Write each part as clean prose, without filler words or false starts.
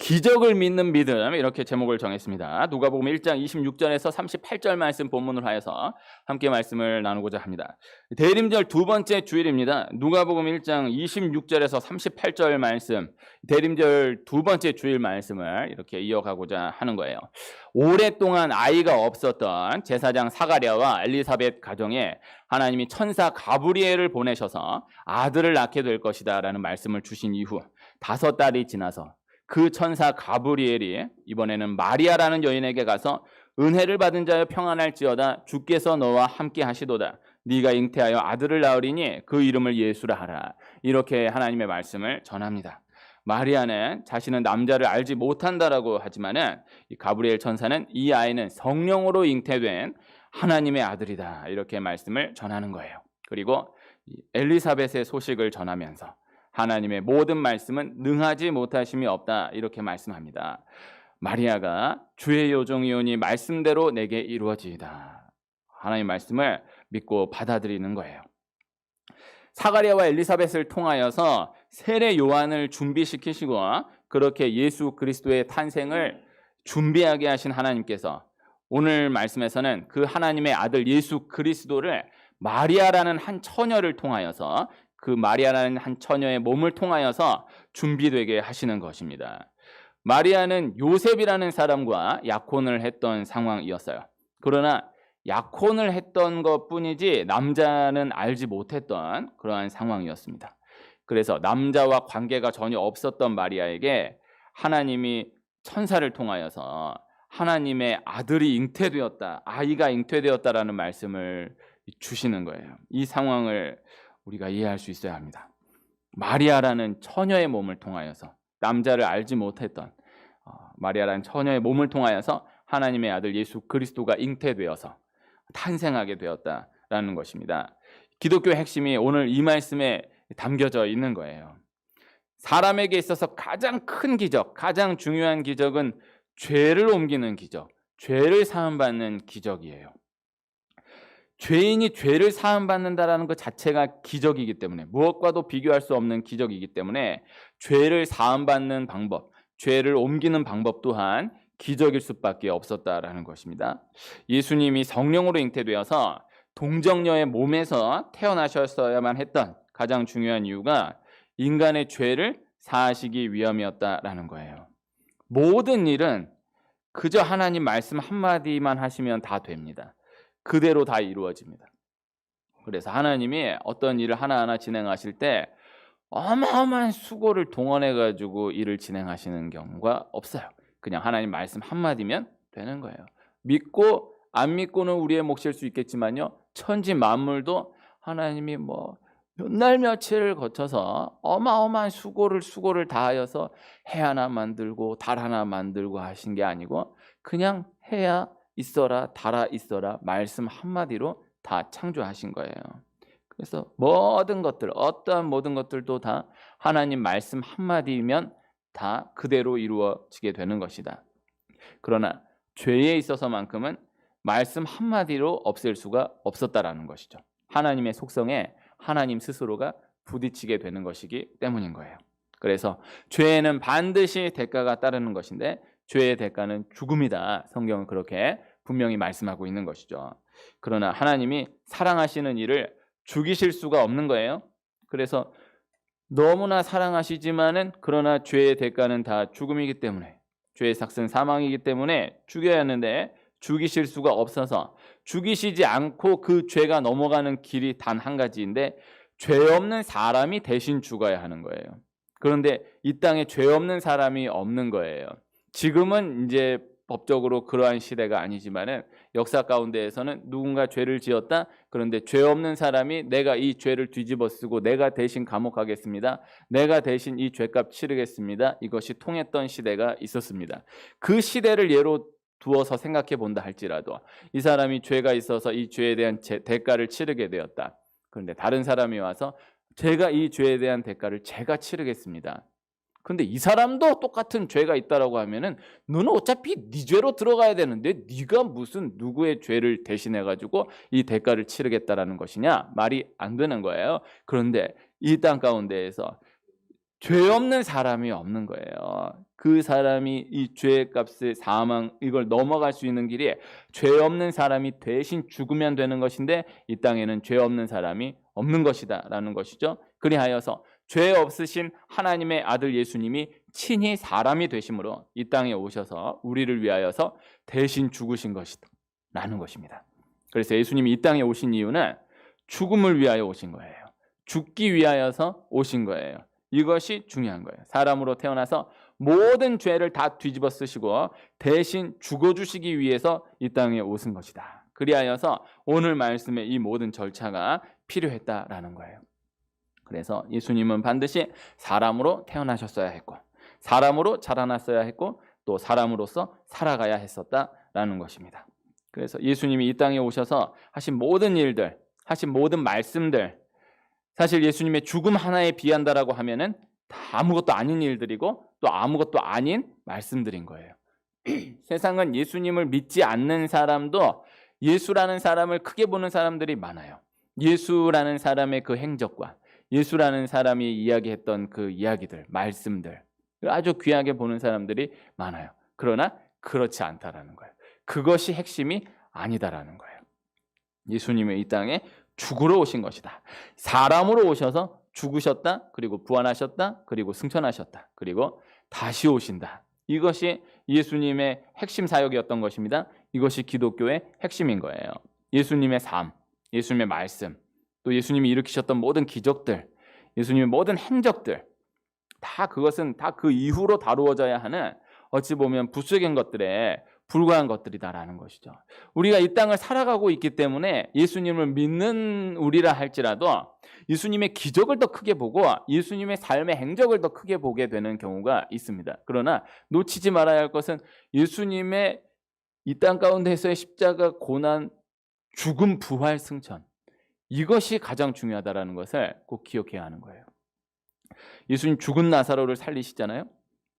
기적을 믿는 믿음, 이렇게 제목을 정했습니다. 누가복음 1장 26절에서 38절 말씀 본문을 하여서 함께 말씀을 나누고자 합니다. 대림절 두 번째 주일입니다. 누가복음 1장 26절에서 38절 말씀, 대림절 두 번째 주일 말씀을 이렇게 이어가고자 하는 거예요. 오랫동안 아이가 없었던 제사장 사가랴와 엘리사벳 가정에 하나님이 천사 가브리엘을 보내셔서 아들을 낳게 될 것이다 라는 말씀을 주신 이후 5달이 지나서 그 천사 가브리엘이 이번에는 마리아라는 여인에게 가서 은혜를 받은 자여 평안할지어다, 주께서 너와 함께 하시도다, 네가 잉태하여 아들을 낳으리니 그 이름을 예수라 하라, 이렇게 하나님의 말씀을 전합니다. 마리아는 자신은 남자를 알지 못한다라고 하지만은 이 가브리엘 천사는 이 아이는 성령으로 잉태된 하나님의 아들이다, 이렇게 말씀을 전하는 거예요. 그리고 엘리사벳의 소식을 전하면서 하나님의 모든 말씀은 능하지 못하심이 없다, 이렇게 말씀합니다. 마리아가 주의 요종이오니 말씀대로 내게 이루어지이다, 하나님의 말씀을 믿고 받아들이는 거예요. 사가랴와 엘리사벳을 통하여서 세례 요한을 준비시키시고 그렇게 예수 그리스도의 탄생을 준비하게 하신 하나님께서 오늘 말씀에서는 그 하나님의 아들 예수 그리스도를 마리아라는 한 처녀를 통하여서, 그 마리아라는 한 처녀의 몸을 통하여서 준비되게 하시는 것입니다. 마리아는 요셉이라는 사람과 약혼을 했던 상황이었어요. 그러나 약혼을 했던 것뿐이지 남자는 알지 못했던 그러한 상황이었습니다. 그래서 남자와 관계가 전혀 없었던 마리아에게 하나님이 천사를 통하여서 하나님의 아들이 잉태되었다, 아이가 잉태되었다라는 말씀을 주시는 거예요. 이 상황을 우리가 이해할 수 있어야 합니다. 마리아라는 처녀의 몸을 통하여서, 남자를 알지 못했던 마리아라는 처녀의 몸을 통하여서 하나님의 아들 예수 그리스도가 잉태되어서 탄생하게 되었다라는 것입니다. 기독교의 핵심이 오늘 이 말씀에 담겨져 있는 거예요. 사람에게 있어서 가장 큰 기적, 가장 중요한 기적은 죄를 옮기는 기적, 죄를 사함받는 기적이에요. 죄인이 죄를 사함받는다라는 것 자체가 기적이기 때문에, 무엇과도 비교할 수 없는 기적이기 때문에 죄를 사함받는 방법, 죄를 옮기는 방법 또한 기적일 수밖에 없었다라는 것입니다. 예수님이 성령으로 잉태되어서 동정녀의 몸에서 태어나셨어야만 했던 가장 중요한 이유가 인간의 죄를 사하시기 위함이었다라는 거예요. 모든 일은 그저 하나님 말씀 한마디만 하시면 다 됩니다. 그대로 다 이루어집니다. 그래서 하나님이 어떤 일을 하나하나 진행하실 때 어마어마한 수고를 동원해 가지고 일을 진행하시는 경우가 없어요. 그냥 하나님 말씀 한마디면 되는 거예요. 믿고 안 믿고는 우리의 몫일 수 있겠지만요, 천지 만물도 하나님이 몇 날 며칠을 거쳐서 어마어마한 수고를 다하여서 해 하나 만들고 달 하나 만들고 하신 게 아니고, 그냥 해야 있어라 달아 있어라 말씀 한마디로 다 창조하신 거예요. 그래서 모든 것들, 어떠한 모든 것들도 다 하나님 말씀 한마디면 다 그대로 이루어지게 되는 것이다. 그러나 죄에 있어서만큼은 말씀 한마디로 없앨 수가 없었다라는 것이죠. 하나님의 속성에 하나님 스스로가 부딪히게 되는 것이기 때문인 거예요. 그래서 죄에는 반드시 대가가 따르는 것인데 죄의 대가는 죽음이다, 성경은 그렇게 분명히 말씀하고 있는 것이죠. 그러나 하나님이 사랑하시는 이를 죽이실 수가 없는 거예요. 그래서 너무나 사랑하시지만은 그러나 죄의 대가는 다 죽음이기 때문에, 죄의 삭은 사망이기 때문에 죽여야 하는데 죽이실 수가 없어서 죽이시지 않고 그 죄가 넘어가는 길이 단 한 가지인데, 죄 없는 사람이 대신 죽어야 하는 거예요. 그런데 이 땅에 죄 없는 사람이 없는 거예요. 지금은 이제 법적으로 그러한 시대가 아니지만은 역사 가운데에서는 누군가 죄를 지었다, 그런데 죄 없는 사람이 내가 이 죄를 뒤집어 쓰고 내가 대신 감옥 가겠습니다, 내가 대신 이 죄값 치르겠습니다, 이것이 통했던 시대가 있었습니다. 그 시대를 예로 두어서 생각해 본다 할지라도 이 사람이 죄가 있어서 이 죄에 대한 대가를 치르게 되었다. 그런데 다른 사람이 와서 제가 이 죄에 대한 대가를 제가 치르겠습니다. 근데 이 사람도 똑같은 죄가 있다라고 하면은 너는 어차피 네 죄로 들어가야 되는데 네가 무슨 누구의 죄를 대신해 가지고 이 대가를 치르겠다라는 것이냐? 말이 안 되는 거예요. 그런데 이 땅 가운데에서 죄 없는 사람이 없는 거예요. 그 사람이 이 죄의 값을 사망 이걸 넘어갈 수 있는 길이 죄 없는 사람이 대신 죽으면 되는 것인데 이 땅에는 죄 없는 사람이 없는 것이다라는 것이죠. 그리하여서 죄 없으신 하나님의 아들 예수님이 친히 사람이 되심으로 이 땅에 오셔서 우리를 위하여서 대신 죽으신 것이다라는 것입니다. 그래서 예수님이 이 땅에 오신 이유는 죽음을 위하여 오신 거예요. 죽기 위하여서 오신 거예요. 이것이 중요한 거예요. 사람으로 태어나서 모든 죄를 다 뒤집어 쓰시고 대신 죽어주시기 위해서 이 땅에 오신 것이다. 그리하여서 오늘 말씀의 이 모든 절차가 필요했다라는 거예요. 그래서 예수님은 반드시 사람으로 태어나셨어야 했고 사람으로 자라났어야 했고 또 사람으로서 살아가야 했었다라는 것입니다. 그래서 예수님이 이 땅에 오셔서 하신 모든 일들, 하신 모든 말씀들, 사실 예수님의 죽음 하나에 비한다라고 하면은 다 아무것도 아닌 일들이고 또 아무것도 아닌 말씀들인 거예요. 세상은 예수님을 믿지 않는 사람도 예수라는 사람을 크게 보는 사람들이 많아요. 예수라는 사람의 그 행적과 예수라는 사람이 이야기했던 그 이야기들, 말씀들 아주 귀하게 보는 사람들이 많아요. 그러나 그렇지 않다라는 거예요. 그것이 핵심이 아니다라는 거예요. 예수님의 이 땅에 죽으러 오신 것이다. 사람으로 오셔서 죽으셨다. 그리고 부활하셨다. 그리고 승천하셨다. 그리고 다시 오신다. 이것이 예수님의 핵심 사역이었던 것입니다. 이것이 기독교의 핵심인 거예요. 예수님의 삶, 예수님의 말씀, 또 예수님이 일으키셨던 모든 기적들, 예수님의 모든 행적들 다 그것은 다 그 이후로 다루어져야 하는 어찌 보면 부수적인 것들에 불과한 것들이다라는 것이죠. 우리가 이 땅을 살아가고 있기 때문에 예수님을 믿는 우리라 할지라도 예수님의 기적을 더 크게 보고 예수님의 삶의 행적을 더 크게 보게 되는 경우가 있습니다. 그러나 놓치지 말아야 할 것은 예수님의 이 땅 가운데서의 십자가 고난, 죽음, 부활, 승천 이것이 가장 중요하다는 것을 꼭 기억해야 하는 거예요. 예수님 죽은 나사로를 살리시잖아요.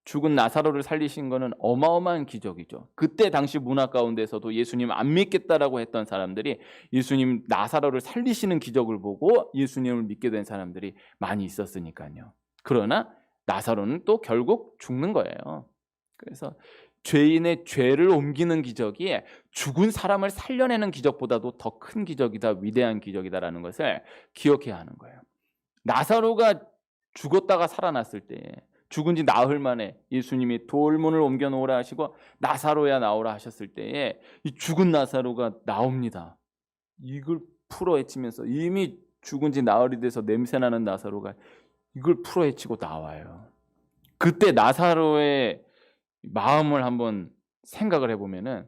죽은 나사로를 살리신 것은 어마어마한 기적이죠. 그때 당시 문화 가운데서도 예수님 안 믿겠다라고 했던 사람들이 예수님 나사로를 살리시는 기적을 보고 예수님을 믿게 된 사람들이 많이 있었으니까요. 그러나 나사로는 또 결국 죽는 거예요. 그래서 죄인의 죄를 옮기는 기적이 죽은 사람을 살려내는 기적보다도 더 큰 기적이다, 위대한 기적이다라는 것을 기억해야 하는 거예요. 나사로가 죽었다가 살아났을 때 죽은 지 나흘 만에 예수님이 돌문을 옮겨 놓으라 하시고 나사로야 나오라 하셨을 때에 이 죽은 나사로가 나옵니다. 이걸 풀어 헤치면서 이미 죽은 지 나흘이 돼서 냄새나는 나사로가 이걸 풀어 헤치고 나와요. 그때 나사로의 마음을 한번 생각을 해보면은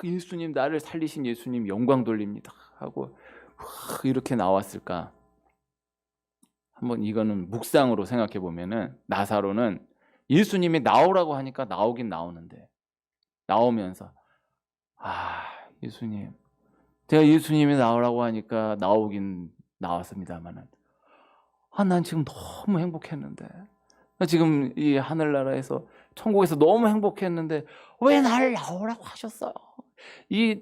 예수님 나를 살리신 예수님 영광 돌립니다 하고 이렇게 나왔을까? 한번 이거는 묵상으로 생각해 보면은 나사로는 예수님이 나오라고 하니까 나오긴 나오는데 나오면서 예수님 제가 예수님이 나오라고 하니까 나오긴 나왔습니다만은 난 지금 너무 행복했는데 지금 이 하늘나라에서 천국에서 너무 행복했는데 왜 나를 나오라고 하셨어요? 이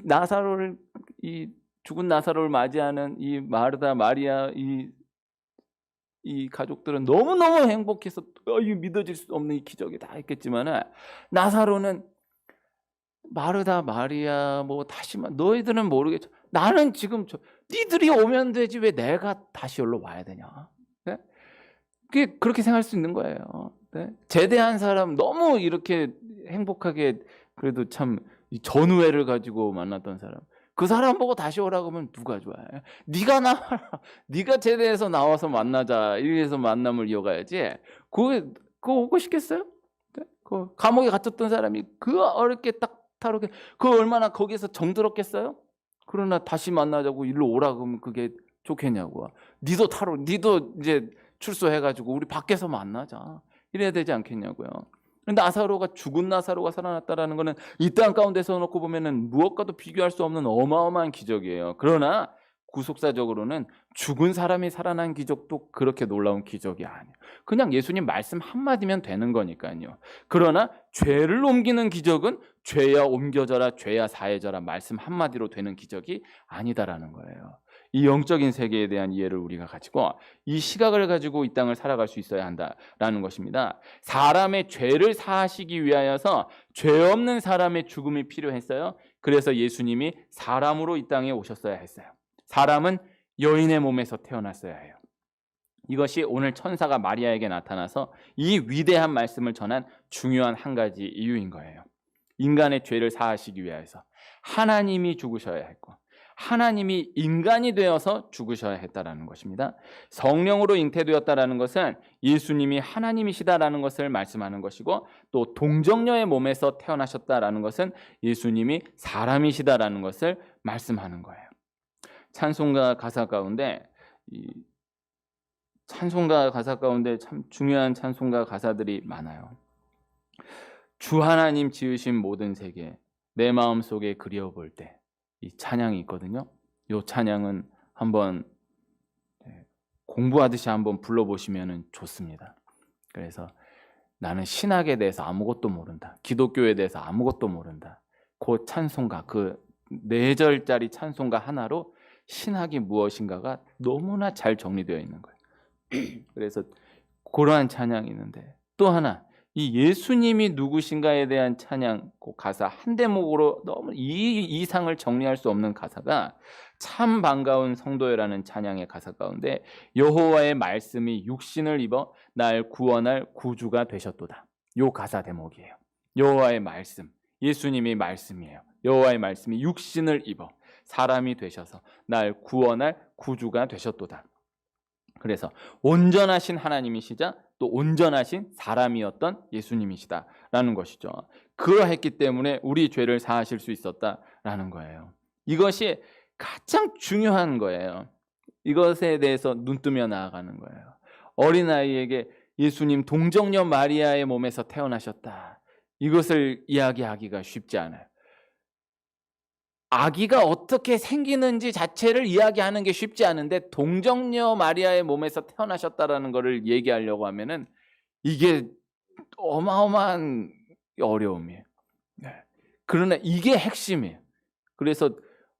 나사로를 이 죽은 나사로를 맞이하는 이 마르다 마리아 이 가족들은 너무너무 행복해서 이거 믿어질 수 없는 이 기적이 다 했겠지만 나사로는 마르다 마리아 뭐 다시만 너희들은 모르겠죠. 나는 지금 니들이 오면 되지 왜 내가 다시 여기로 와야 되냐. 네? 그게 그렇게 생각할 수 있는 거예요. 네? 제대한 사람 너무 이렇게 행복하게 그래도 참 전우회를 가지고 만났던 사람 그 사람 보고 다시 오라고 하면 누가 좋아해? 네가 나와라. 네가 제대해서 나와서 만나자. 이래서 만남을 이어가야지. 그거 오고 싶겠어요? 네? 그 감옥에 갇혔던 사람이 그 어렵게 딱 타로게 그 얼마나 거기서 정들었겠어요? 그러나 다시 만나자고 일로 오라 그러면 그게 좋겠냐고. 니도 이제 출소해가지고 우리 밖에서 만나자. 이래야 되지 않겠냐고요. 나사로가 죽은 나사로가 살아났다라는 것은 이 땅 가운데서 놓고 보면은 무엇과도 비교할 수 없는 어마어마한 기적이에요. 그러나 구속사적으로는 죽은 사람이 살아난 기적도 그렇게 놀라운 기적이 아니에요. 그냥 예수님 말씀 한마디면 되는 거니까요. 그러나 죄를 옮기는 기적은 죄야 옮겨져라, 죄야 사해져라 말씀 한마디로 되는 기적이 아니다라는 거예요. 이 영적인 세계에 대한 이해를 우리가 가지고 이 시각을 가지고 이 땅을 살아갈 수 있어야 한다라는 것입니다. 사람의 죄를 사하시기 위하여서 죄 없는 사람의 죽음이 필요했어요. 그래서 예수님이 사람으로 이 땅에 오셨어야 했어요. 사람은 여인의 몸에서 태어났어야 해요. 이것이 오늘 천사가 마리아에게 나타나서 이 위대한 말씀을 전한 중요한 한 가지 이유인 거예요. 인간의 죄를 사하시기 위해서 하나님이 죽으셔야 했고 하나님이 인간이 되어서 죽으셔야 했다라는 것입니다. 성령으로 잉태되었다라는 것은 예수님이 하나님이시다라는 것을 말씀하는 것이고, 또 동정녀의 몸에서 태어나셨다라는 것은 예수님이 사람이시다라는 것을 말씀하는 거예요. 찬송가 가사 가운데 참 중요한 찬송가 가사들이 많아요. 주 하나님 지으신 모든 세계 내 마음속에 그려볼 때, 이 찬양이 있거든요. 이 찬양은 한번 공부하듯이 한번 불러보시면 좋습니다. 그래서 나는 신학에 대해서 아무것도 모른다, 기독교에 대해서 아무것도 모른다, 그 찬송가, 그 4절짜리 찬송가 하나로 신학이 무엇인가가 너무나 잘 정리되어 있는 거예요. 그래서 그러한 찬양이 있는데, 또 하나 이 예수님이 누구신가에 대한 찬양, 그 가사 한 대목으로 너무 이 이상을 정리할 수 없는 가사가 참 반가운 성도여라는 찬양의 가사 가운데 여호와의 말씀이 육신을 입어 날 구원할 구주가 되셨도다, 요 가사 대목이에요. 여호와의 말씀, 예수님이 말씀이에요. 여호와의 말씀이 육신을 입어 사람이 되셔서 날 구원할 구주가 되셨도다. 그래서 온전하신 하나님이시자 또 온전하신 사람이었던 예수님이시다라는 것이죠. 그러했기 때문에 우리 죄를 사하실 수 있었다라는 거예요. 이것이 가장 중요한 거예요. 이것에 대해서 눈뜨며 나아가는 거예요. 어린아이에게 예수님 동정녀 마리아의 몸에서 태어나셨다, 이것을 이야기하기가 쉽지 않아요. 아기가 어떻게 생기는지 자체를 이야기하는 게 쉽지 않은데 동정녀 마리아의 몸에서 태어나셨다라는 것을 얘기하려고 하면은 이게 어마어마한 어려움이에요. 그러나 이게 핵심이에요. 그래서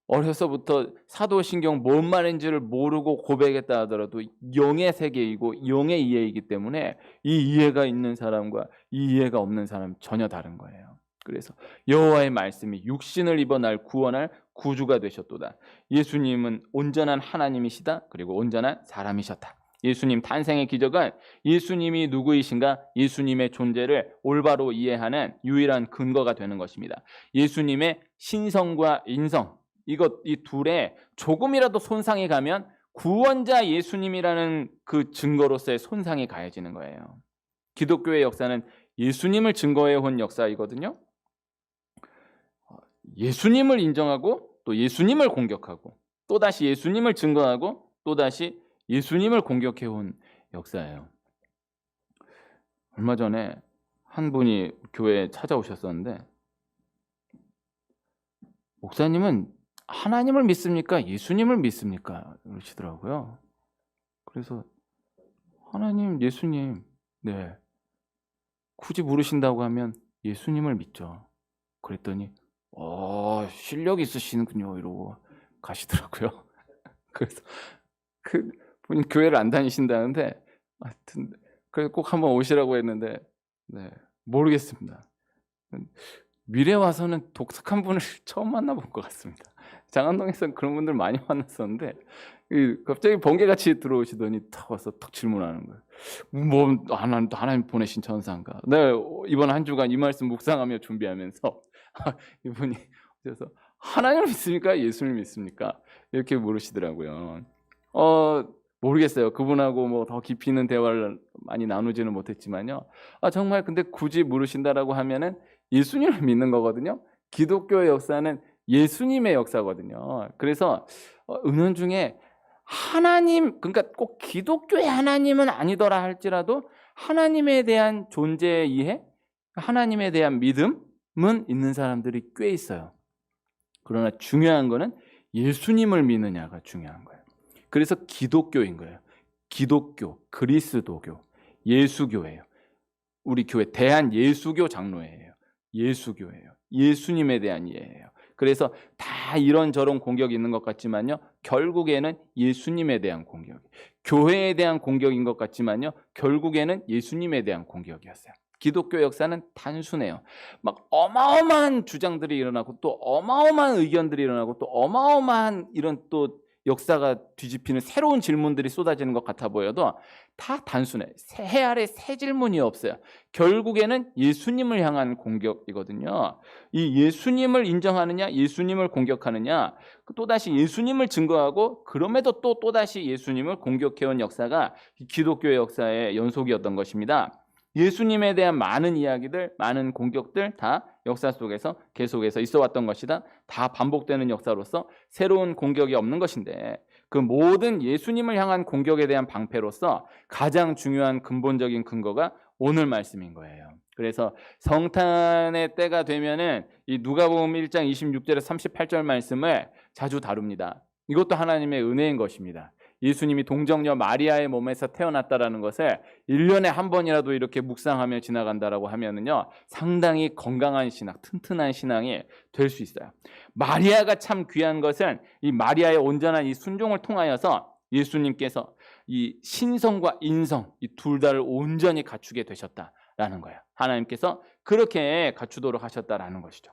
어려서부터 사도신경 뭔 말인지를 모르고 고백했다 하더라도 영의 세계이고 영의 이해이기 때문에 이 이해가 있는 사람과 이 이해가 없는 사람은 전혀 다른 거예요. 그래서 여호와의 말씀이 육신을 입어 날 구원할 구주가 되셨도다. 예수님은 온전한 하나님이시다, 그리고 온전한 사람이셨다. 예수님 탄생의 기적은 예수님이 누구이신가, 예수님의 존재를 올바로 이해하는 유일한 근거가 되는 것입니다. 예수님의 신성과 인성, 이 둘에 조금이라도 손상이 가면 구원자 예수님이라는 그 증거로서의 손상이 가해지는 거예요. 기독교의 역사는 예수님을 증거해 온 역사이거든요. 예수님을 인정하고 또 예수님을 공격하고 또다시 예수님을 증거하고 또다시 예수님을 공격해 온 역사예요. 얼마 전에 한 분이 교회에 찾아오셨었는데, 목사님은 하나님을 믿습니까? 예수님을 믿습니까? 그러시더라고요. 그래서 하나님, 예수님, 네, 굳이 물으신다고 하면 예수님을 믿죠. 그랬더니 실력 있으시는군요, 이러고 가시더라고요. 그래서 그 분이 교회를 안 다니신다는데, 하여튼 그래서 꼭 한번 오시라고 했는데, 네, 모르겠습니다. 미래 와서는 독특한 분을 처음 만나본 것 같습니다. 장안동에서는 그런 분들 많이 만났었는데 갑자기 번개같이 들어오시더니 탁 와서 탁 질문하는 거예요. 뭐 하나님 보내신 천사인가? 내가 이번 한 주간 이 말씀 묵상하며 준비하면서 이분이 그래서 하나님을 믿습니까? 예수님을 믿습니까? 이렇게 물으시더라고요. 모르겠어요. 그분하고 뭐 더 깊이 있는 대화를 많이 나누지는 못했지만요. 정말 근데 굳이 물으신다라고 하면은 예수님을 믿는 거거든요. 기독교의 역사는 예수님의 역사거든요. 그래서 은연중에 하나님, 그러니까 꼭 기독교의 하나님은 아니더라 할지라도 하나님에 대한 존재 이해, 하나님에 대한 믿음은 있는 사람들이 꽤 있어요. 그러나 중요한 거는 예수님을 믿느냐가 중요한 거예요. 그래서 기독교인 거예요. 기독교, 그리스도교, 예수교예요. 우리 교회 대한예수교 장로회예요. 예수교예요. 예수님에 대한 이해예요. 그래서 다 다 이런저런 공격이 있는 것 같지만요, 결국에는 예수님에 대한 공격, 교회에 대한 공격인 것 같지만요, 결국에는 예수님에 대한 공격이었어요. 기독교 역사는 단순해요. 막 어마어마한 주장들이 일어나고 또 어마어마한 의견들이 일어나고 또 어마어마한 이런 또 역사가 뒤집히는 새로운 질문들이 쏟아지는 것 같아 보여도 다 단순해. 해 아래 새 질문이 없어요. 결국에는 예수님을 향한 공격이거든요. 이 예수님을 인정하느냐, 예수님을 공격하느냐, 또다시 예수님을 증거하고 그럼에도 또다시 예수님을 공격해온 역사가 기독교의 역사의 연속이었던 것입니다. 예수님에 대한 많은 이야기들, 많은 공격들 다 역사 속에서 계속해서 있어 왔던 것이다. 다 반복되는 역사로서 새로운 공격이 없는 것인데, 그 모든 예수님을 향한 공격에 대한 방패로서 가장 중요한 근본적인 근거가 오늘 말씀인 거예요. 그래서 성탄의 때가 되면은 이 누가복음 1장 26절에서 38절 말씀을 자주 다룹니다. 이것도 하나님의 은혜인 것입니다. 예수님이 동정녀 마리아의 몸에서 태어났다라는 것을 1년에 한 번이라도 이렇게 묵상하며 지나간다라고 하면은요, 상당히 건강한 신앙, 튼튼한 신앙이 될 수 있어요. 마리아가 참 귀한 것은 이 마리아의 온전한 이 순종을 통하여서 예수님께서 이 신성과 인성 이 둘 다를 온전히 갖추게 되셨다라는 거예요. 하나님께서 그렇게 갖추도록 하셨다라는 것이죠.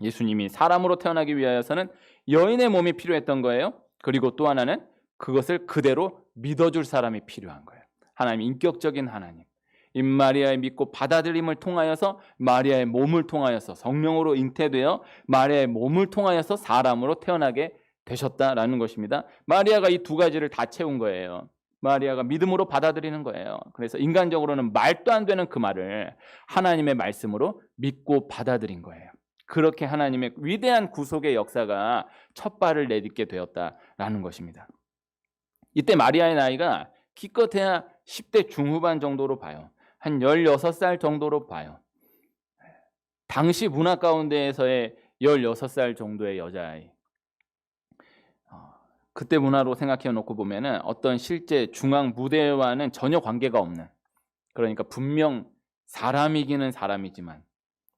예수님이 사람으로 태어나기 위하여서는 여인의 몸이 필요했던 거예요. 그리고 또 하나는 그것을 그대로 믿어줄 사람이 필요한 거예요. 하나님, 인격적인 하나님. 이 마리아의 믿고 받아들임을 통하여서 마리아의 몸을 통하여서 성령으로 잉태되어 마리아의 몸을 통하여서 사람으로 태어나게 되셨다라는 것입니다. 마리아가 이 두 가지를 다 채운 거예요. 마리아가 믿음으로 받아들이는 거예요. 그래서 인간적으로는 말도 안 되는 그 말을 하나님의 말씀으로 믿고 받아들인 거예요. 그렇게 하나님의 위대한 구속의 역사가 첫 발을 내딛게 되었다라는 것입니다. 이때 마리아의 나이가 기껏해야 10대 중후반 정도로 봐요. 한 16살 정도로 봐요. 당시 문화 가운데에서의 16살 정도의 여자아이. 그때 문화로 생각해 놓고 보면은 어떤 실제 중앙 무대와는 전혀 관계가 없는, 그러니까 분명 사람이기는 사람이지만,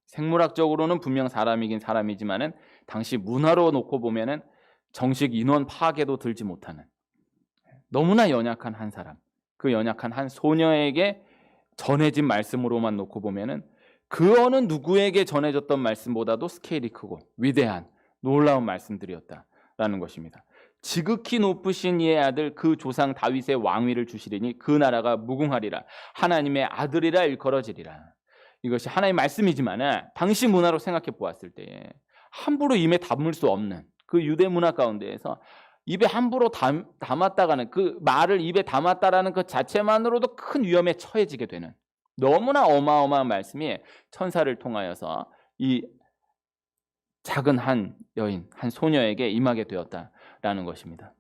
생물학적으로는 분명 사람이긴 사람이지만은 당시 문화로 놓고 보면은 정식 인원 파악에도 들지 못하는 너무나 연약한 한 사람, 그 연약한 한 소녀에게 전해진 말씀으로만 놓고 보면은 그 어느 누구에게 전해졌던 말씀보다도 스케일이 크고 위대한 놀라운 말씀들이었다라는 것입니다. 지극히 높으신 이의 아들 그 조상 다윗의 왕위를 주시리니 그 나라가 무궁하리라. 하나님의 아들이라 일컬어지리라. 이것이 하나님의 말씀이지만 당시 문화로 생각해 보았을 때에 함부로 입에 담을 수 없는 그 유대 문화 가운데에서 입에 함부로 담았다가는, 그 말을 입에 담았다라는 것 자체만으로도 큰 위험에 처해지게 되는 너무나 어마어마한 말씀이 천사를 통하여서 이 작은 한 여인, 한 소녀에게 임하게 되었다라는 것입니다.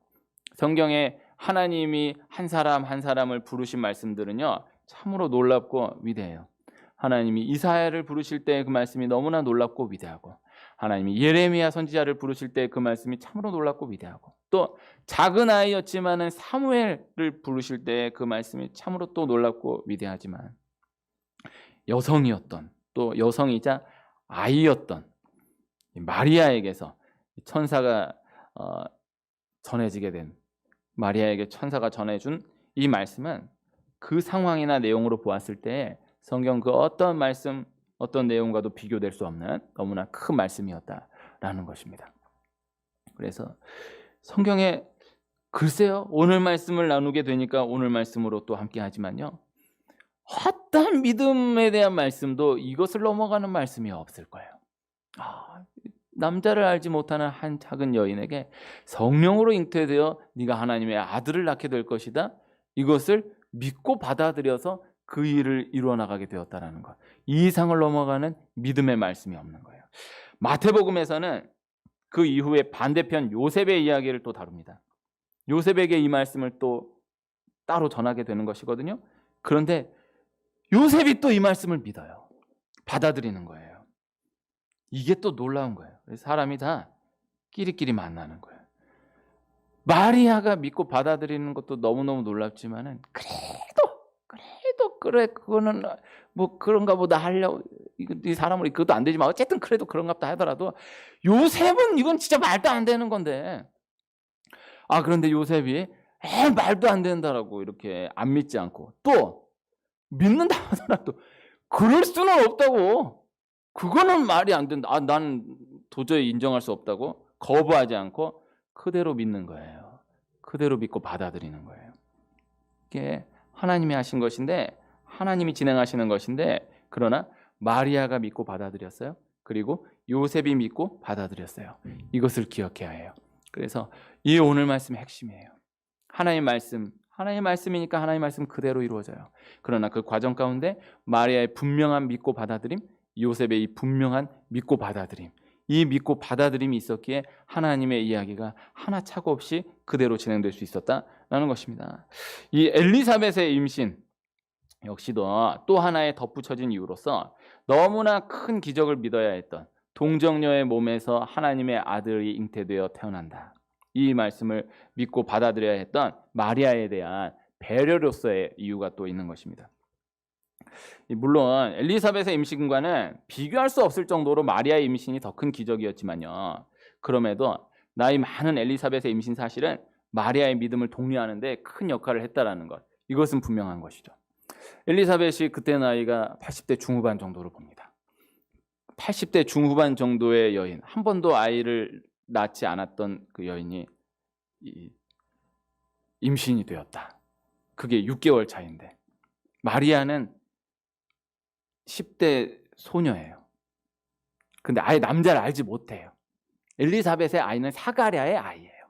성경에 하나님이 한 사람 한 사람을 부르신 말씀들은요, 참으로 놀랍고 위대해요. 하나님이 이사야를 부르실 때 그 말씀이 너무나 놀랍고 위대하고, 하나님이 예레미야 선지자를 부르실 때 그 말씀이 참으로 놀랍고 위대하고, 또 작은 아이였지만은 사무엘을 부르실 때 그 말씀이 참으로 또 놀랍고 위대하지만, 여성이었던, 또 여성이자 아이였던 마리아에게서 천사가 전해지게 된, 마리아에게 천사가 전해준 이 말씀은 그 상황이나 내용으로 보았을 때 성경 그 어떤 말씀, 어떤 내용과도 비교될 수 없는 너무나 큰 말씀이었다라는 것입니다. 그래서 성경에 글쎄요, 오늘 말씀을 나누게 되니까 오늘 말씀으로 또 함께 하지만요, 어떤 믿음에 대한 말씀도 이것을 넘어가는 말씀이 없을 거예요. 남자를 알지 못하는 한 작은 여인에게 성령으로 잉태되어 네가 하나님의 아들을 낳게 될 것이다, 이것을 믿고 받아들여서 그 일을 이루어 나가게 되었다라는 것, 이 이상을 넘어가는 믿음의 말씀이 없는 거예요. 마태복음에서는 그 이후에 반대편 요셉의 이야기를 또 다룹니다. 요셉에게 이 말씀을 또 따로 전하게 되는 것이거든요. 그런데 요셉이 또 이 말씀을 믿어요. 받아들이는 거예요. 이게 또 놀라운 거예요. 사람이 다 끼리끼리 만나는 거예요. 마리아가 믿고 받아들이는 것도 너무너무 놀랍지만은 그래도 그래 그거는 뭐 그런가 보다 하려고 이 사람을 그것도 안 되지만 어쨌든 그래도 그런갑다 하더라도 요셉은 이건 진짜 말도 안 되는 건데 그런데 요셉이 말도 안 된다라고 이렇게 안 믿지 않고 또 믿는다 하더라도 그럴 수는 없다고 그거는 말이 안 된다. 난 도저히 인정할 수 없다고 거부하지 않고 그대로 믿는 거예요. 그대로 믿고 받아들이는 거예요. 이게 하나님이 하신 것인데 하나님이 진행하시는 것인데 그러나 마리아가 믿고 받아들였어요. 그리고 요셉이 믿고 받아들였어요. 이것을 기억해야 해요. 그래서 이 오늘 말씀의 핵심이에요. 하나님의 말씀이니까 하나님의 말씀 그대로 이루어져요. 그러나 그 과정 가운데 마리아의 분명한 믿고 받아들임, 요셉의 이 분명한 믿고 받아들임, 이 믿고 받아들임이 있었기에 하나님의 이야기가 하나 차고 없이 그대로 진행될 수 있었다라는 것입니다. 이 엘리사벳의 임신 역시도 또 하나의 덧붙여진 이유로서 너무나 큰 기적을 믿어야 했던 동정녀의 몸에서 하나님의 아들이 잉태되어 태어난다. 이 말씀을 믿고 받아들여야 했던 마리아에 대한 배려로서의 이유가 또 있는 것입니다. 물론 엘리사벳의 임신과는 비교할 수 없을 정도로 마리아의 임신이 더 큰 기적이었지만요. 그럼에도 나이 많은 엘리사벳의 임신 사실은 마리아의 믿음을 독려하는 데 큰 역할을 했다라는 것. 이것은 분명한 것이죠. 엘리사벳이 그때 나이가 80대 중후반 정도로 봅니다. 80대 중후반 정도의 여인, 한 번도 아이를 낳지 않았던 그 여인이 임신이 되었다. 그게 6개월 차인데 마리아는 10대 소녀예요. 근데 아예 남자를 알지 못해요. 엘리사벳의 아이는 사가랴의 아이예요.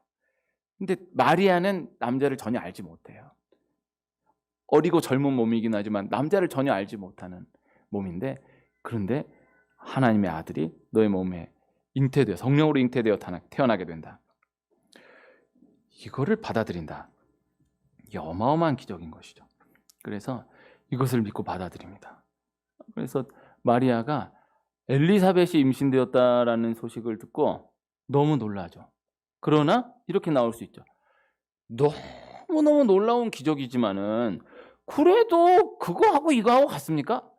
근데 마리아는 남자를 전혀 알지 못해요. 어리고 젊은 몸이긴 하지만 남자를 전혀 알지 못하는 몸인데 그런데 하나님의 아들이 너의 몸에 잉태되어 성령으로 잉태되어 태어나게 된다. 이거를 받아들인다. 이게 어마어마한 기적인 것이죠. 그래서 이것을 믿고 받아들입니다. 그래서 마리아가 엘리사벳이 임신되었다라는 소식을 듣고 너무 놀라죠. 그러나 이렇게 나올 수 있죠. 너무너무 놀라운 기적이지만은 그래도 그거하고 이거하고 같습니까?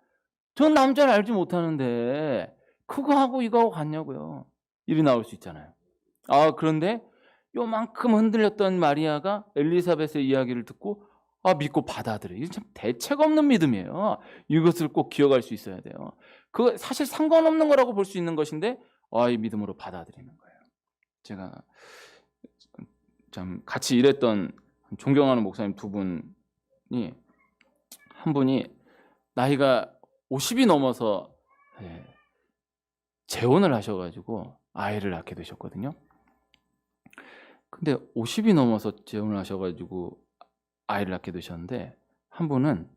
전 남자를 알지 못하는데 그거하고 이거하고 같냐고요. 일이 나올 수 있잖아요. 그런데 요만큼 흔들렸던 마리아가 엘리사벳의 이야기를 듣고 믿고 받아들여요. 이게 참 대책 없는 믿음이에요. 이것을 꼭 기억할 수 있어야 돼요. 그거 사실 상관없는 거라고 볼 수 있는 것인데 이 믿음으로 받아들이는 거예요. 제가 참 같이 일했던 존경하는 목사님 두 분이 한 분이 나이가 50이 넘어서 재혼을 하셔가지고 아이를 낳게 되셨거든요. 근데 50이 넘어서 재혼을 하셔가지고 아이를 낳게 되셨는데 한 분은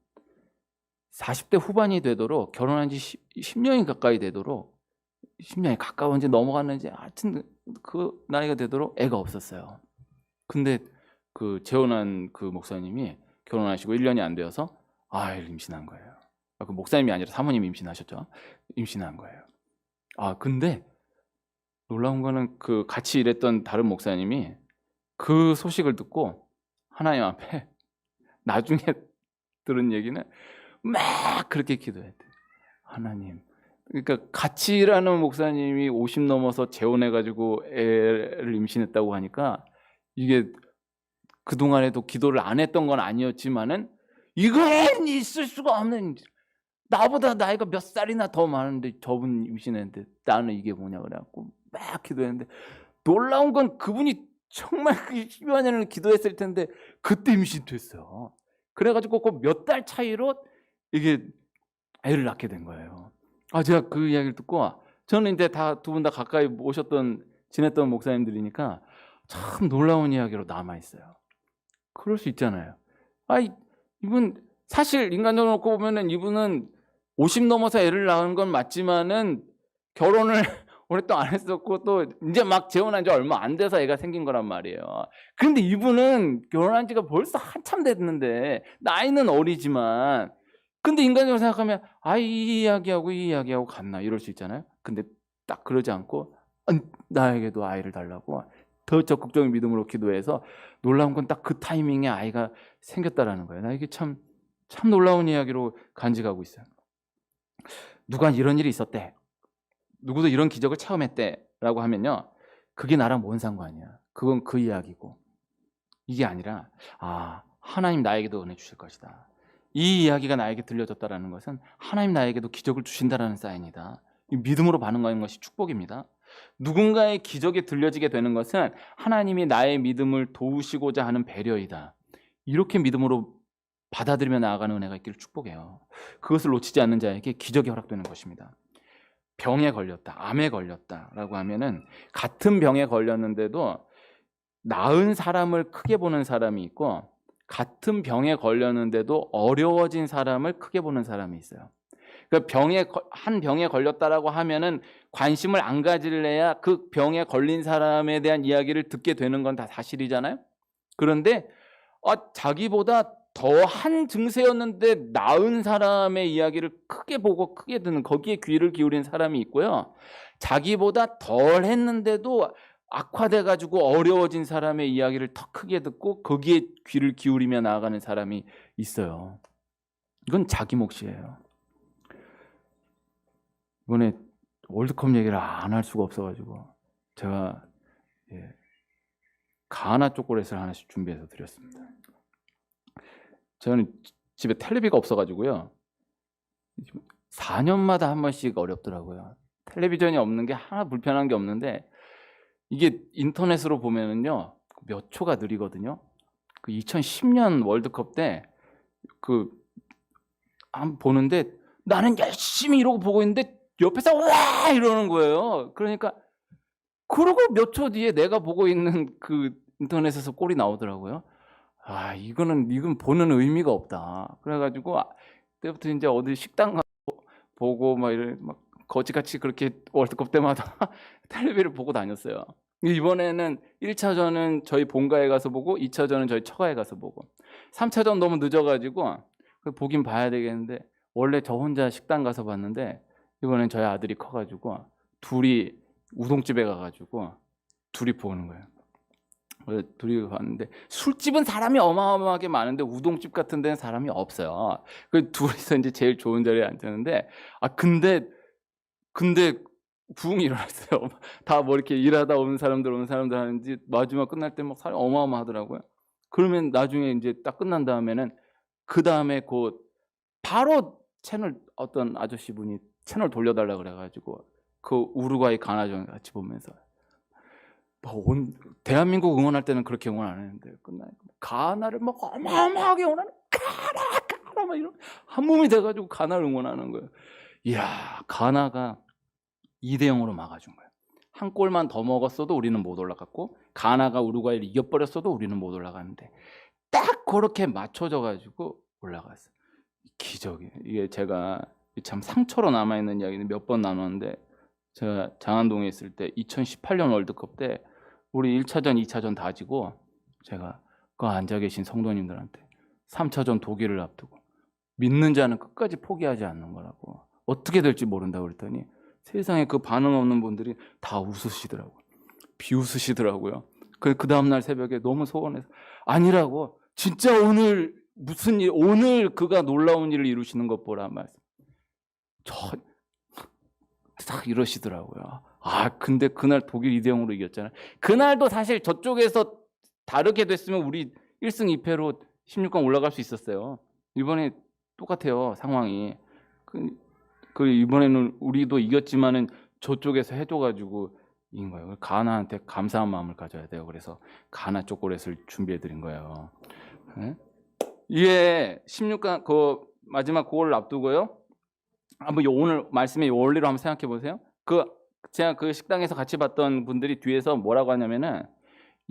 40대 후반이 되도록 결혼한 지 10년이 가까이 되도록 10년이 가까운지 넘어갔는지 하여튼 그 나이가 되도록 애가 없었어요. 근데 그 재혼한 그 목사님이 결혼하시고 1년이 안 되어서 아이를 임신한 거예요. 그 목사님이 아니라 사모님이 임신하셨죠. 임신한 거예요. 근데 놀라운 거는 그 같이 일했던 다른 목사님이 그 소식을 듣고 하나님 앞에 나중에 들은 얘기는 막 그렇게 기도했대요. 하나님. 그러니까 같이 일하는 목사님이 50 넘어서 재혼해가지고 애를 임신했다고 하니까 이게 그동안에도 기도를 안 했던 건 아니었지만은 이건 있을 수가 없는, 나보다 나이가 몇 살이나 더 많은데 저분 임신했는데 나는 이게 뭐냐 그래갖고 막 기도했는데 놀라운 건 그분이 정말 10여 년을 기도했을 텐데 그때 임신됐어요. 그래가지고 그 몇 달 차이로 이게 애를 낳게 된 거예요. 제가 그 이야기를 듣고 저는 이제 다 두 분 다 가까이 지냈던 목사님들이니까 참 놀라운 이야기로 남아 있어요. 그럴 수 있잖아요. 이분 사실 인간적으로 놓고 보면은 이분은 50 넘어서 애를 낳은 건 맞지만은 결혼을 오랫동안 안 했었고 또 이제 막 재혼한 지 얼마 안 돼서 애가 생긴 거란 말이에요. 그런데 이분은 결혼한 지가 벌써 한참 됐는데 나이는 어리지만 근데 인간적으로 생각하면 이 이야기하고 같나 이럴 수 있잖아요. 근데 딱 그러지 않고 나에게도 아이를 달라고 더 적극적인 믿음으로 기도해서 놀라운 건 딱 그 타이밍에 아이가 생겼다라는 거예요. 나 이게 참 놀라운 이야기로 간직하고 있어요. 누가 이런 일이 있었대. 누구도 이런 기적을 체험했대. 라고 하면요. 그게 나랑 뭔 상관이야. 그건 그 이야기고. 이게 아니라 하나님 나에게도 은혜 주실 것이다. 이 이야기가 나에게 들려졌다는 것은 하나님 나에게도 기적을 주신다는 사인이다. 믿음으로 반응하는 것이 축복입니다. 누군가의 기적이 들려지게 되는 것은 하나님이 나의 믿음을 도우시고자 하는 배려이다. 이렇게 믿음으로 받아들이며 나아가는 은혜가 있기를 축복해요. 그것을 놓치지 않는 자에게 기적이 허락되는 것입니다. 병에 걸렸다, 암에 걸렸다라고 하면은 같은 병에 걸렸는데도 나은 사람을 크게 보는 사람이 있고 같은 병에 걸렸는데도 어려워진 사람을 크게 보는 사람이 있어요. 그러니까 한 병에 걸렸다라고 하면은 관심을 안 가질래야 그 병에 걸린 사람에 대한 이야기를 듣게 되는 건 다 사실이잖아요. 그런데 자기보다 더한 증세였는데 나은 사람의 이야기를 크게 보고 크게 듣는, 거기에 귀를 기울인 사람이 있고요. 자기보다 덜 했는데도 악화돼 가지고 어려워진 사람의 이야기를 더 크게 듣고 거기에 귀를 기울이며 나아가는 사람이 있어요. 이건 자기 몫이에요. 이번에 월드컵 얘기를 안 할 수가 없어가지고 제가 가나 초콜릿을 하나씩 준비해서 드렸습니다. 저는 집에 텔레비가 없어가지고요. 4년마다 한 번씩 어렵더라고요. 텔레비전이 없는 게 하나 불편한 게 없는데 이게 인터넷으로 보면은요 몇 초가 느리거든요. 그 2010년 월드컵 때 한번 보는데 나는 열심히 이러고 보고 있는데 옆에서 와 이러는 거예요. 그러니까 그러고 몇 초 뒤에 내가 보고 있는 그 인터넷에서 골이 나오더라고요. 이건 보는 의미가 없다. 그래가지고 그때부터 이제 어디 식당 가서 보고 막 거지같이 그렇게 월드컵 때마다 텔레비를 보고 다녔어요. 이번에는 1차전은 저희 본가에 가서 보고 2차전은 저희 처가에 가서 보고 3차전 너무 늦어가지고 보긴 봐야 되겠는데 원래 저 혼자 식당 가서 봤는데 이번엔 저희 아들이 커가지고 둘이 우동집에 가가지고 둘이 보는 거예요. 둘이 봤는데 술집은 사람이 어마어마하게 많은데 우동집 같은 데는 사람이 없어요. 그 둘이서 이제 제일 좋은 자리에 앉았는데 근데 부흥이 일어났어요. 다 뭐 이렇게 일하다 오는 사람들 하는지 마지막 끝날 때 막 사람이 어마어마하더라고요. 그러면 나중에 이제 딱 끝난 다음에는 그 다음에 바로 어떤 아저씨 분이 채널 돌려달라 그래가지고 그 우루과이 가나전 같이 보면서 대한민국 응원할 때는 그렇게 응원 안 했는데 끝나니까 가나를 막 어마어마하게 응원하는 가나 막 이런 한 몸이 돼가지고 가나를 응원하는 거예요. 이야, 가나가 2대0으로 막아준 거예요. 한 골만 더 먹었어도 우리는 못 올라갔고 가나가 우루과이를 이겨버렸어도 우리는 못 올라갔는데 딱 그렇게 맞춰져가지고 올라갔어요. 기적이에요. 이게 제가 참 상처로 남아있는 이야기는 몇 번 나눴는데 제가 장안동에 있을 때 2018년 월드컵 때 우리 1차전, 2차전 다 지고 제가 그 앉아 계신 성도님들한테 3차전 독일을 앞두고 믿는 자는 끝까지 포기하지 않는 거라고, 어떻게 될지 모른다고 그랬더니 세상에 그 반응 없는 분들이 다 웃으시더라고요. 비웃으시더라고요. 그 다음날 새벽에 너무 소원해서 아니라고, 진짜 오늘 무슨 일, 오늘 그가 놀라운 일을 이루시는 것 보라 말씀. 딱 이러시더라고요. 근데 그날 독일 2대0으로 이겼잖아요. 그날도 사실 저쪽에서 다르게 됐으면 우리 1승 2패로 16강 올라갈 수 있었어요. 이번에 똑같아요, 상황이. 이번에는 우리도 이겼지만은 저쪽에서 해줘가지고 이긴 거예요. 가나한테 감사한 마음을 가져야 돼요. 그래서 가나 초콜릿을 준비해드린 거예요. 네? 이게 16강 마지막 골을 앞두고요. 한번 오늘 말씀의 원리로 한번 생각해 보세요. 제가 그 식당에서 같이 봤던 분들이 뒤에서 뭐라고 하냐면은,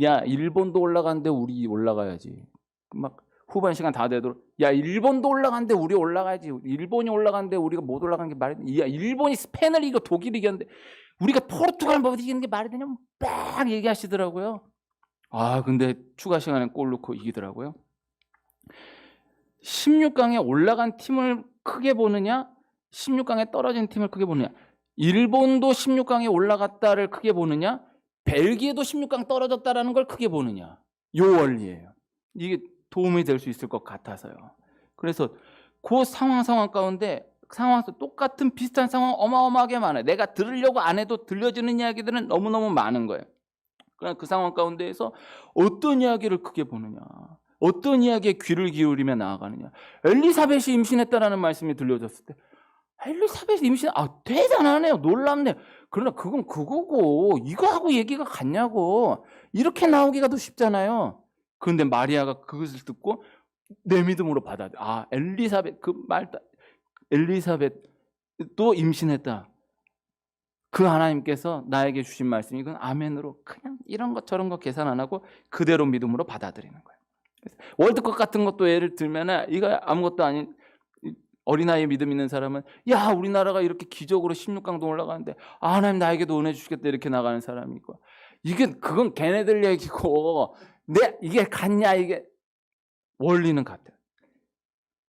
야, 일본도 올라갔는데 우리 올라가야지. 막 후반 시간 다 되도록, 야, 일본도 올라갔는데 우리 올라가야지. 일본이 올라갔는데 우리가 못 올라간 게 말이 되냐. 야, 일본이 스페인을 이겨 독일이 이겼는데 우리가 포르투갈 못 이기는 게 말이 되냐. 막 얘기하시더라고요. 근데 추가 시간에 골 넣고 이기더라고요. 16강에 올라간 팀을 크게 보느냐, 16강에 떨어진 팀을 크게 보느냐, 일본도 16강에 올라갔다를 크게 보느냐, 벨기에도 16강 떨어졌다라는 걸 크게 보느냐, 요 원리예요. 이게 도움이 될 수 있을 것 같아서요. 그래서 그 상황 가운데 상황에서 똑같은 비슷한 상황 어마어마하게 많아요. 내가 들으려고 안 해도 들려지는 이야기들은 너무너무 많은 거예요. 그러나 그 상황 가운데에서 어떤 이야기를 크게 보느냐, 어떤 이야기에 귀를 기울이며 나아가느냐. 엘리사벳이 임신했다라는 말씀이 들려졌을 때 엘리사벳이 임신, 대단하네요, 놀랍네요. 그러나 그건 그거고 이거하고 얘기가 같냐고. 이렇게 나오기가 더 쉽잖아요. 그런데 마리아가 그것을 듣고 내 믿음으로 받아들여. 엘리사벳, 엘리사벳도 임신했다. 그 하나님께서 나에게 주신 말씀이 이건 아멘으로 그냥 이런 것 저런 거 계산 안 하고 그대로 믿음으로 받아들이는 거예요. 월드컵 같은 것도 예를 들면 이거 아무것도 아닌 어린아이 믿음 있는 사람은 야, 우리나라가 이렇게 기적으로 16강도 올라가는데 하나님 나에게도 은혜 주시겠다 이렇게 나가는 사람이 있고, 그건 걔네들 얘기고 이게 같냐, 이게 원리는 같아요.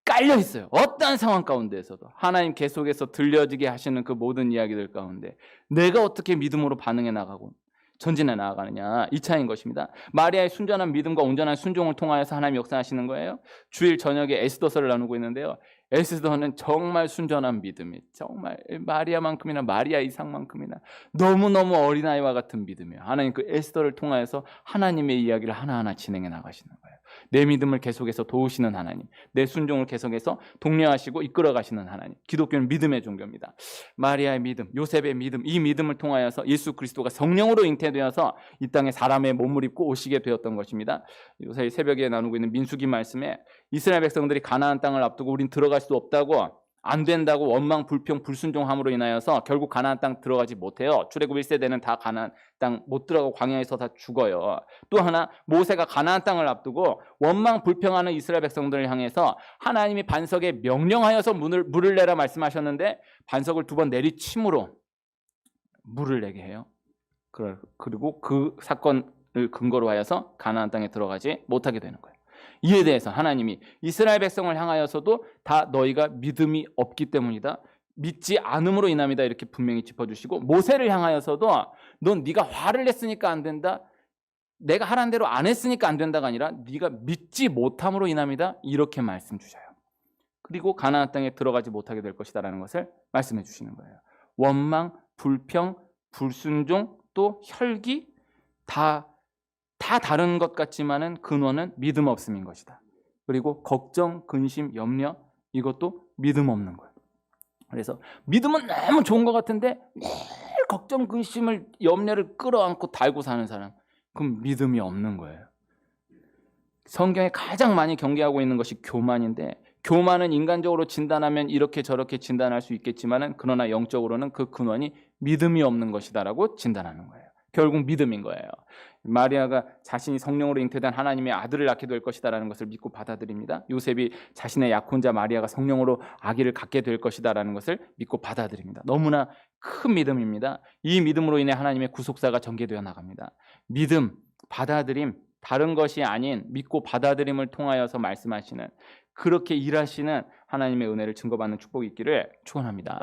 깔려 있어요. 어떠한 상황 가운데에서도 하나님 계속해서 들려지게 하시는 그 모든 이야기들 가운데 내가 어떻게 믿음으로 반응해 나가고 전진해 나아가느냐, 이 차이인 것입니다. 마리아의 순전한 믿음과 온전한 순종을 통하여서 하나님 역사하시는 거예요. 주일 저녁에 에스더서를 나누고 있는데요. 에스더는 정말 순전한 믿음이, 정말 마리아만큼이나 마리아 이상만큼이나 너무너무 어린아이와 같은 믿음이에요. 하나님 그 에스더를 통하여서 하나님의 이야기를 하나하나 진행해 나가시는 거예요. 내 믿음을 계속해서 도우시는 하나님, 내 순종을 계속해서 독려하시고 이끌어 가시는 하나님. 기독교는 믿음의 종교입니다. 마리아의 믿음, 요셉의 믿음, 이 믿음을 통하여서 예수 그리스도가 성령으로 잉태되어서 이 땅에 사람의 몸을 입고 오시게 되었던 것입니다. 요새 새벽에 나누고 있는 민수기 말씀에 이스라엘 백성들이 가나안 땅을 앞두고 우린 들어갈 수 없다고, 안 된다고 원망, 불평, 불순종함으로 인하여서 결국 가나안 땅 들어가지 못해요. 출애굽 1세대는 다 가나안 땅 못 들어가고 광야에서 다 죽어요. 또 하나, 모세가 가나안 땅을 앞두고 원망, 불평하는 이스라엘 백성들을 향해서 하나님이 반석에 명령하여서 물을 내라 말씀하셨는데 반석을 2번 내리침으로 물을 내게 해요. 그리고 그 사건을 근거로 하여서 가나안 땅에 들어가지 못하게 되는 거예요. 이에 대해서 하나님이 이스라엘 백성을 향하여서도 다 너희가 믿음이 없기 때문이다, 믿지 않음으로 인함이다, 이렇게 분명히 짚어주시고, 모세를 향하여서도 넌 네가 화를 냈으니까 안 된다, 내가 하라는 대로 안 했으니까 안 된다가 아니라 네가 믿지 못함으로 인함이다, 이렇게 말씀 주셔요. 그리고 가나안 땅에 들어가지 못하게 될 것이다라는 것을 말씀해 주시는 거예요. 원망, 불평, 불순종, 또 혈기, 다 다른 것 같지만은 근원은 믿음 없음인 것이다. 그리고 걱정, 근심, 염려, 이것도 믿음 없는 거예요. 그래서 믿음은 너무 좋은 것 같은데 매일 걱정, 근심을, 염려를 끌어안고 달고 사는 사람, 그럼 믿음이 없는 거예요. 성경에 가장 많이 경계하고 있는 것이 교만인데, 교만은 인간적으로 진단하면 이렇게 저렇게 진단할 수 있겠지만은 그러나 영적으로는 그 근원이 믿음이 없는 것이다라고 진단하는 거예요. 결국 믿음인 거예요. 마리아가 자신이 성령으로 잉태된 하나님의 아들을 낳게 될 것이다라는 것을 믿고 받아들입니다. 요셉이 자신의 약혼자 마리아가 성령으로 아기를 갖게 될 것이다라는 것을 믿고 받아들입니다. 너무나 큰 믿음입니다. 이 믿음으로 인해 하나님의 구속사가 전개되어 나갑니다. 믿음, 받아들임, 다른 것이 아닌 믿고 받아들임을 통하여서 말씀하시는, 그렇게 일하시는 하나님의 은혜를 증거받는 축복이 있기를 축원합니다.